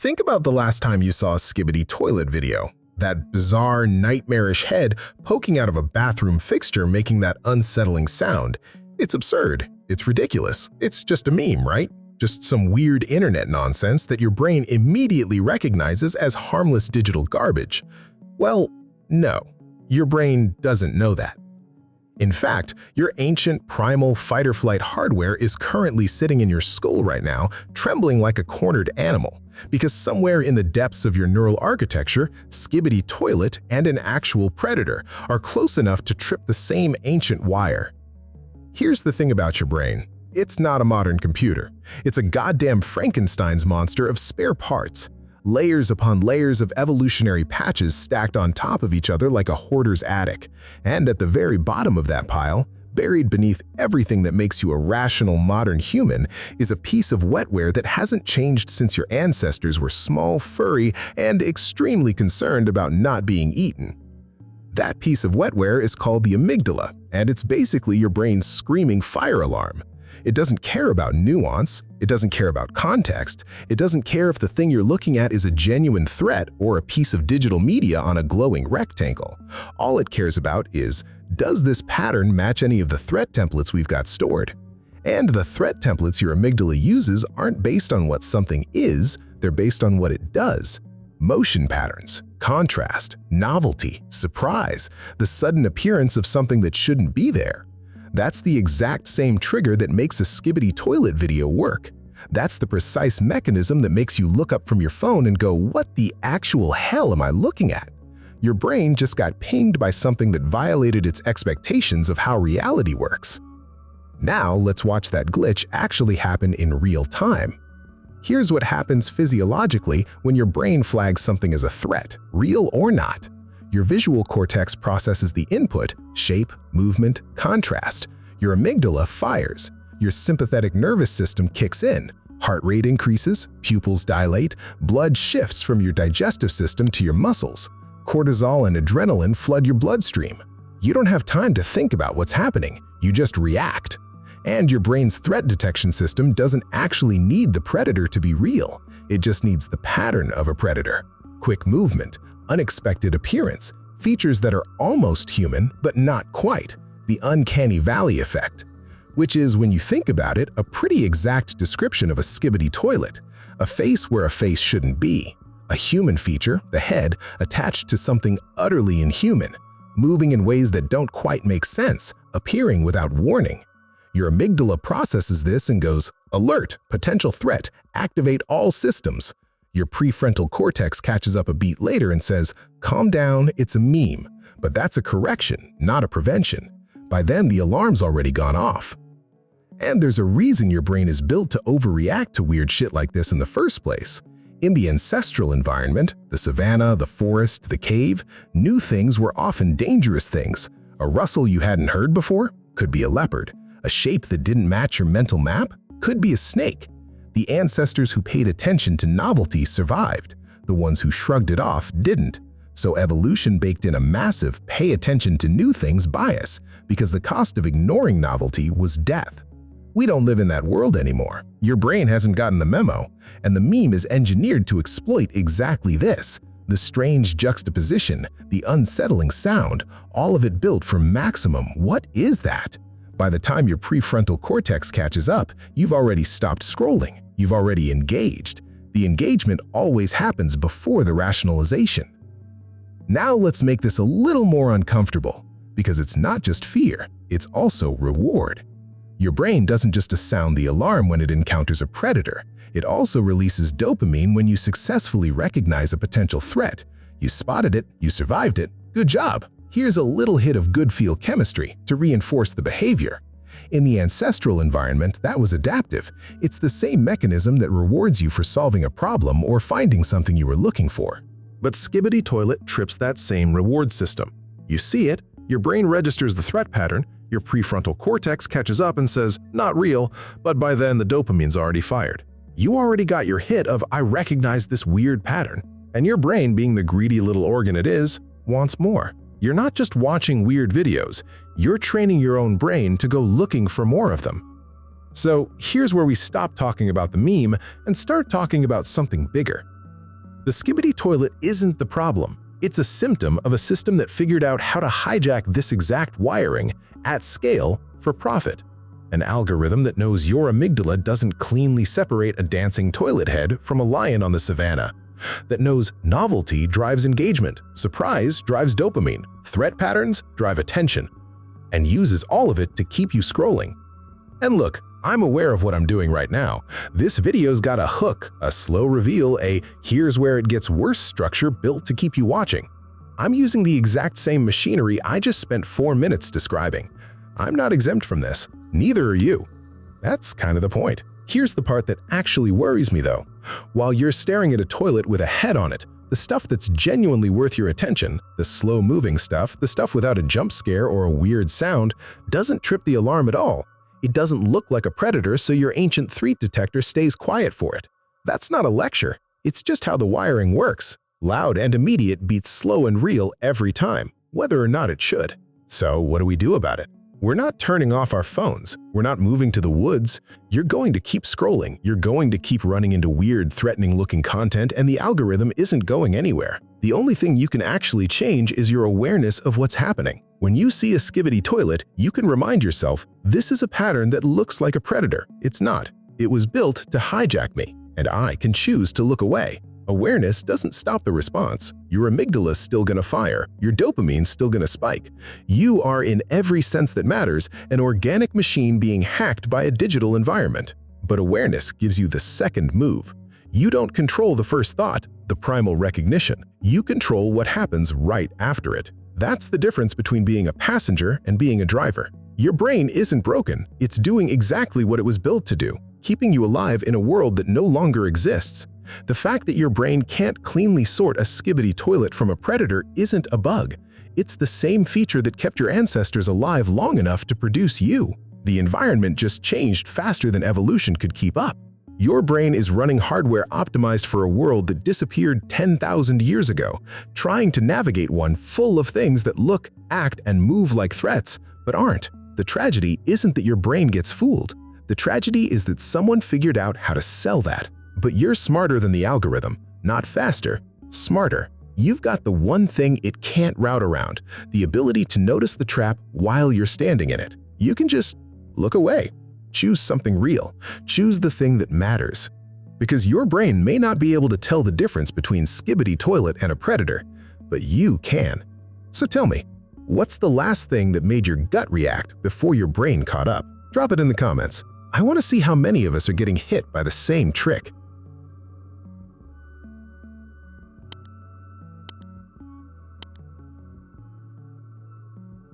Think about the last time you saw a Skibidi Toilet video. That bizarre, nightmarish head poking out of a bathroom fixture making that unsettling sound. It's absurd. It's ridiculous. It's just a meme, right? Just some weird internet nonsense that your brain immediately recognizes as harmless digital garbage. Well, no. Your brain doesn't know that. In fact, your ancient primal fight-or-flight hardware is currently sitting in your skull right now, trembling like a cornered animal, because somewhere in the depths of your neural architecture, Skibidi Toilet and an actual predator are close enough to trip the same ancient wire. Here's the thing about your brain. It's not a modern computer. It's a goddamn Frankenstein's monster of spare parts. Layers upon layers of evolutionary patches stacked on top of each other like a hoarder's attic. And at the very bottom of that pile, buried beneath everything that makes you a rational modern human, is a piece of wetware that hasn't changed since your ancestors were small, furry, and extremely concerned about not being eaten. That piece of wetware is called the amygdala, and it's basically your brain's screaming fire alarm. It doesn't care about nuance, it doesn't care about context, it doesn't care if the thing you're looking at is a genuine threat or a piece of digital media on a glowing rectangle. All it cares about is, does this pattern match any of the threat templates we've got stored? And the threat templates your amygdala uses aren't based on what something is, they're based on what it does. Motion patterns, contrast, novelty, surprise, the sudden appearance of something that shouldn't be there. That's the exact same trigger that makes a Skibidi Toilet video work. That's the precise mechanism that makes you look up from your phone and go, what the actual hell am I looking at? Your brain just got pinged by something that violated its expectations of how reality works. Now let's watch that glitch actually happen in real time. Here's what happens physiologically when your brain flags something as a threat, real or not. Your visual cortex processes the input, shape, movement, contrast. Your amygdala fires. Your sympathetic nervous system kicks in. Heart rate increases, pupils dilate, blood shifts from your digestive system to your muscles. Cortisol and adrenaline flood your bloodstream. You don't have time to think about what's happening, you just react. And your brain's threat detection system doesn't actually need the predator to be real. It just needs the pattern of a predator. Quick movement, unexpected appearance, features that are almost human but not quite, the uncanny valley effect. Which is, when you think about it, a pretty exact description of a Skibidi Toilet. A face where a face shouldn't be. A human feature, the head, attached to something utterly inhuman. Moving in ways that don't quite make sense, appearing without warning. Your amygdala processes this and goes, alert, potential threat, activate all systems. Your prefrontal cortex catches up a beat later and says, calm down, it's a meme. But that's a correction, not a prevention. By then, the alarm's already gone off. And there's a reason your brain is built to overreact to weird shit like this in the first place. In the ancestral environment, the savanna, the forest, the cave, new things were often dangerous things. A rustle you hadn't heard before? Could be a leopard. A shape that didn't match your mental map? Could be a snake. The ancestors who paid attention to novelty survived. The ones who shrugged it off didn't. So evolution baked in a massive pay attention to new things bias, because the cost of ignoring novelty was death. We don't live in that world anymore. Your brain hasn't gotten the memo, and the meme is engineered to exploit exactly this. The strange juxtaposition, the unsettling sound, all of it built for maximum "what is that?" By the time your prefrontal cortex catches up, you've already stopped scrolling. You've already engaged. The engagement always happens before the rationalization. Now let's make this a little more uncomfortable, because it's not just fear, it's also reward. Your brain doesn't just sound the alarm when it encounters a predator. It also releases dopamine when you successfully recognize a potential threat. You spotted it, you survived it, good job. Here's a little hit of good feel chemistry to reinforce the behavior. In the ancestral environment, that was adaptive. It's the same mechanism that rewards you for solving a problem or finding something you were looking for. But Skibidi Toilet trips that same reward system. You see it, your brain registers the threat pattern, your prefrontal cortex catches up and says, not real, but by then the dopamine's already fired. You already got your hit of I recognize this weird pattern, and your brain, being the greedy little organ it is, wants more. You're not just watching weird videos, you're training your own brain to go looking for more of them. So here's where we stop talking about the meme and start talking about something bigger. The Skibidi Toilet isn't the problem. It's a symptom of a system that figured out how to hijack this exact wiring at scale for profit. An algorithm that knows your amygdala doesn't cleanly separate a dancing toilet head from a lion on the savannah. That knows novelty drives engagement, surprise drives dopamine, threat patterns drive attention, and uses all of it to keep you scrolling. And look, I'm aware of what I'm doing right now. This video's got a hook, a slow reveal, a here's where it gets worse structure built to keep you watching. I'm using the exact same machinery I just spent 4 minutes describing. I'm not exempt from this. Neither are you. That's kind of the point. Here's the part that actually worries me though. While you're staring at a toilet with a head on it, the stuff that's genuinely worth your attention, the slow-moving stuff, the stuff without a jump scare or a weird sound, doesn't trip the alarm at all. It doesn't look like a predator, so your ancient threat detector stays quiet for it. That's not a lecture. It's just how the wiring works. Loud and immediate beats slow and real every time, whether or not it should. So what do we do about it? We're not turning off our phones. We're not moving to the woods. You're going to keep scrolling. You're going to keep running into weird, threatening-looking content, and the algorithm isn't going anywhere. The only thing you can actually change is your awareness of what's happening. When you see a Skibidi Toilet, you can remind yourself, this is a pattern that looks like a predator. It's not. It was built to hijack me, and I can choose to look away. Awareness doesn't stop the response. Your amygdala's still gonna fire. Your dopamine's still gonna spike. You are, in every sense that matters, an organic machine being hacked by a digital environment. But awareness gives you the second move. You don't control the first thought, the primal recognition. You control what happens right after it. That's the difference between being a passenger and being a driver. Your brain isn't broken. It's doing exactly what it was built to do, keeping you alive in a world that no longer exists. The fact that your brain can't cleanly sort a Skibidi Toilet from a predator isn't a bug. It's the same feature that kept your ancestors alive long enough to produce you. The environment just changed faster than evolution could keep up. Your brain is running hardware optimized for a world that disappeared 10,000 years ago, trying to navigate one full of things that look, act, and move like threats, but aren't. The tragedy isn't that your brain gets fooled. The tragedy is that someone figured out how to sell that. But you're smarter than the algorithm, not faster, smarter. You've got the one thing it can't route around, the ability to notice the trap while you're standing in it. You can just look away. Choose something real. Choose the thing that matters. Because your brain may not be able to tell the difference between Skibidi Toilet and a predator, but you can. So tell me, what's the last thing that made your gut react before your brain caught up? Drop it in the comments. I want to see how many of us are getting hit by the same trick.